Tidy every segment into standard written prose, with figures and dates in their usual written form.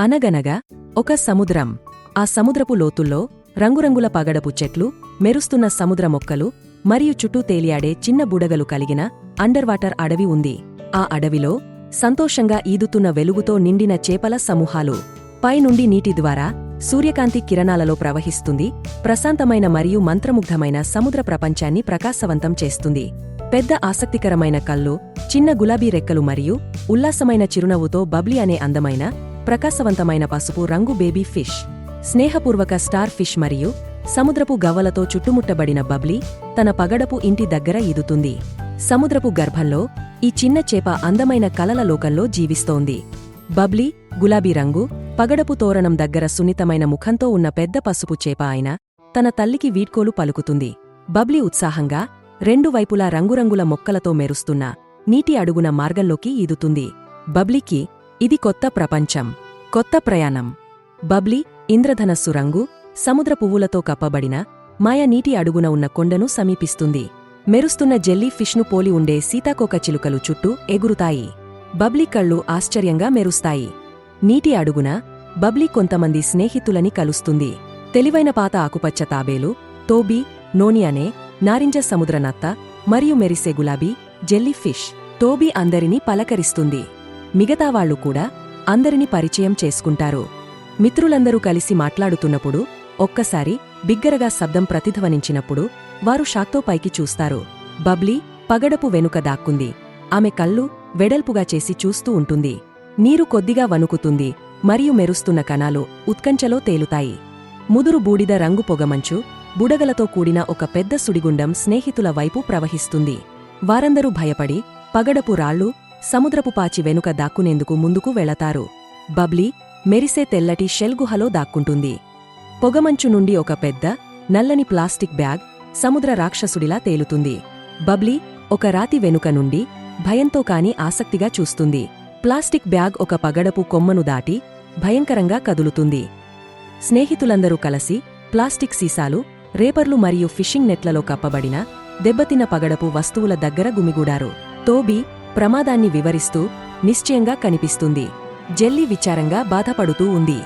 అనగనగా ఒక సముద్రం. ఆ సముద్రపు లోతుల్లో రంగురంగుల పగడపు చెట్లు, మెరుస్తున్న సముద్ర మొక్కలు మరియు చుట్టూ తేలియాడే చిన్న బుడగలు కలిగిన అండర్వాటర్ అడవి ఉంది. ఆ అడవిలో సంతోషంగా ఈదుతున్న వెలుగుతో నిండిన చేపల సమూహాలు. పైనుండి నీటి ద్వారా సూర్యకాంతి కిరణాలలో ప్రవహిస్తుంది, ప్రశాంతమైన మరియు మంత్రముగ్ధమైన సముద్ర ప్రపంచాన్ని ప్రకాశవంతం చేస్తుంది. పెద్ద ఆసక్తికరమైన కళ్ళు, చిన్న గులాబీ రెక్కలు మరియు ఉల్లాసమైన చిరునవ్వుతో బబ్లీ అనే అందమైన, ప్రకాశవంతమైన పసుపు రంగు బేబీ ఫిష్. స్నేహపూర్వక స్టార్ ఫిష్ మరియు సముద్రపు గవ్వలతో చుట్టుముట్టబడిన బబ్లీ తన పగడపు ఇంటి దగ్గర ఈదుతుంది. సముద్రపు గర్భంలో ఈ చిన్న చేప అందమైన కలల లోకంలో జీవిస్తోంది. బబ్లీ గులాబీ రంగు, పగడపు తోరణం దగ్గర సున్నితమైన ముఖంతో ఉన్న పెద్ద పసుపు చేప అయిన తన తల్లికి వీడ్కోలు పలుకుతుంది. బబ్లీ ఉత్సాహంగా రెండు వైపులా రంగురంగుల మొక్కలతో మెరుస్తున్న నీటి అడుగున మార్గంలోకి ఈదుతుంది. బబ్లీకి ఇది కొత్త ప్రపంచం, కొత్త ప్రయాణం. బబ్లీ ఇంద్రధనస్సు రంగు, సముద్ర పువ్వులతో కప్పబడిన మాయ నీటి అడుగున ఉన్న కొండను సమీపిస్తుంది. మెరుస్తున్న జెల్లీ ఫిష్ను పోలి ఉండే సీతాకోక చిలుకలు చుట్టూ ఎగురుతాయి. బబ్లీ కళ్ళు ఆశ్చర్యంగా మెరుస్తాయి. నీటి అడుగున బబ్లీ కొంతమంది స్నేహితులని కలుస్తుంది. తెలివైన పాత ఆకుపచ్చ తాబేలు, టోబీ, నోని అనే నారింజ సముద్రనత్త మరియు మెరిసే గులాబీ జెల్లీ ఫిష్. టోబీ అందరినీ పలకరిస్తుంది. మిగతావాళ్లు కూడా అందరినీ పరిచయం చేసుకుంటారు. మిత్రులందరూ కలిసి మాట్లాడుతున్నప్పుడు ఒక్కసారి బిగ్గరగా శబ్దం ప్రతిధ్వనించినప్పుడు వారు షాక్తో పైకి చూస్తారు. బబ్లీ పగడపు వెనుక దాక్కుంది. ఆమె కళ్ళు వెడల్పుగా చేసి చూస్తూ ఉంటుంది. నీరు కొద్దిగా వణుకుతుంది మరియు మెరుస్తున్న కణాలు ఉత్కంఠలో తేలుతాయి. ముదురు బూడిద రంగు పొగమంచు, బుడగలతో కూడిన ఒక పెద్ద సుడిగుండం స్నేహితుల వైపు ప్రవహిస్తుంది. వారందరూ భయపడి పగడపు రాళ్ళు, సముద్రపు పాచి వెనుక దాక్కునేందుకు ముందుకు వెళతారు. బబ్లీ మెరిసే తెల్లటి షెల్ గుహలో దాక్కుంటుంది. పొగమంచు నుండి ఒక పెద్ద నల్లని ప్లాస్టిక్ బ్యాగ్ సముద్ర రాక్షసుడిలా తేలుతుంది. బబ్లీ ఒక రాతి వెనుక నుండి భయంతో కాని ఆసక్తిగా చూస్తుంది. ప్లాస్టిక్ బ్యాగ్ ఒక పగడపు కొమ్మను దాటి భయంకరంగా కదులుతుంది. స్నేహితులందరూ కలిసి ప్లాస్టిక్ సీసాలు, రేపర్లు మరియు ఫిషింగ్ నెట్లలో కప్పబడిన దెబ్బతిన్న పగడపు వస్తువుల దగ్గర గుమిగూడారు. టోబీ ప్రమాదాన్ని వివరిస్తూ నిశ్చయంగా కనిపిస్తుంది. జెల్లీ విచారంగా బాధపడుతూ ఉంది.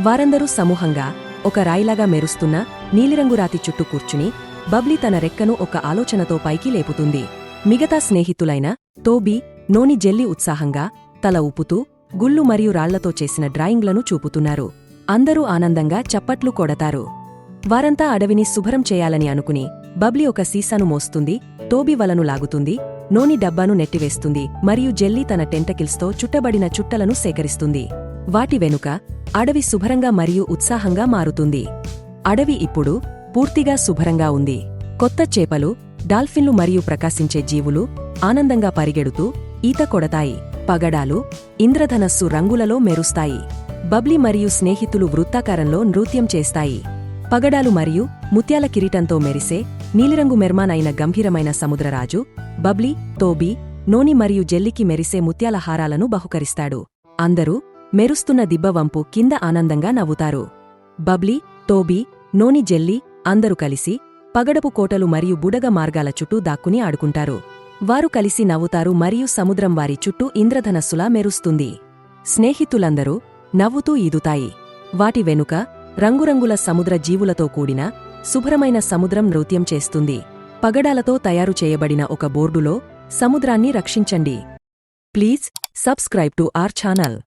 వారందరూ సమూహంగా ఒక రాయిలాగా మెరుస్తున్న నీలిరంగు రాతి చుట్టూ కూర్చుని బబ్లీ తన రెక్కను ఒక ఆలోచనతో పైకి లేపుతుంది. మిగతా స్నేహితులైన టోబీ, నోని జెల్లీ ఉత్సాహంగా తల ఊపుతూ గుళ్ళు మరియు రాళ్లతో చేసిన డ్రాయింగ్లను చూపుతున్నారు. అందరూ ఆనందంగా చప్పట్లు కొడతారు. వారంతా అడవిని శుభ్రం చేయాలని అనుకుని బబ్లీ ఒక సీసాను మోస్తుంది, టోబీ వలను లాగుతుంది, నోని డబ్బాను నెట్టివేస్తుంది మరియు జెల్లీ తన టెంటకిల్స్తో చుట్టబడిన చుట్టలను సేకరిస్తుంది. వాటి వెనుక అడవి శుభ్రంగా మరియు ఉత్సాహంగా మారుతుంది. అడవి ఇప్పుడు పూర్తిగా శుభ్రంగా ఉంది. కొత్త చేపలు, డాల్ఫిన్లు మరియు ప్రకాశించే జీవులు ఆనందంగా పరిగెడుతూ ఈత కొడతాయి. పగడాలు ఇంద్రధనస్సు రంగులలో మెరుస్తాయి. బబ్లీ మరియు స్నేహితులు వృత్తాకారంలో నృత్యం చేస్తాయి. పగడాలు మరియు ముత్యాల కిరీటంతో మెరిసే నీలిరంగు మెర్మాన్ అయిన గంభీరమైన సముద్రరాజు బబ్లీ, టోబీ, నోని మరియు జెల్లీకి మెరిసే ముత్యాల హారాలను బహుకరిస్తాడు. అందరూ మెరుస్తున్న దిబ్బవంపు కింద ఆనందంగా నవ్వుతారు. బబ్లీ, టోబీ, నోని, జెల్లీ అందరూ కలిసి పగడపు కోటలు మరియు బుడగ మార్గాల చుట్టూ దాక్కుని ఆడుకుంటారు. వారు కలిసి నవ్వుతారు మరియు సముద్రం వారి చుట్టూ ఇంద్రధనస్సులా మెరుస్తుంది. స్నేహితులందరూ నవ్వుతూ ఈదుతాయి. వాటి వెనుక రంగురంగుల సముద్ర జీవులతో కూడిన శుభ్రమైన సముద్రం నృత్యం చేస్తుంది. పగడాలతో తయారు చేయబడిన ఒక బోర్డులో సముద్రాన్ని రక్షించండి. Please subscribe to our channel.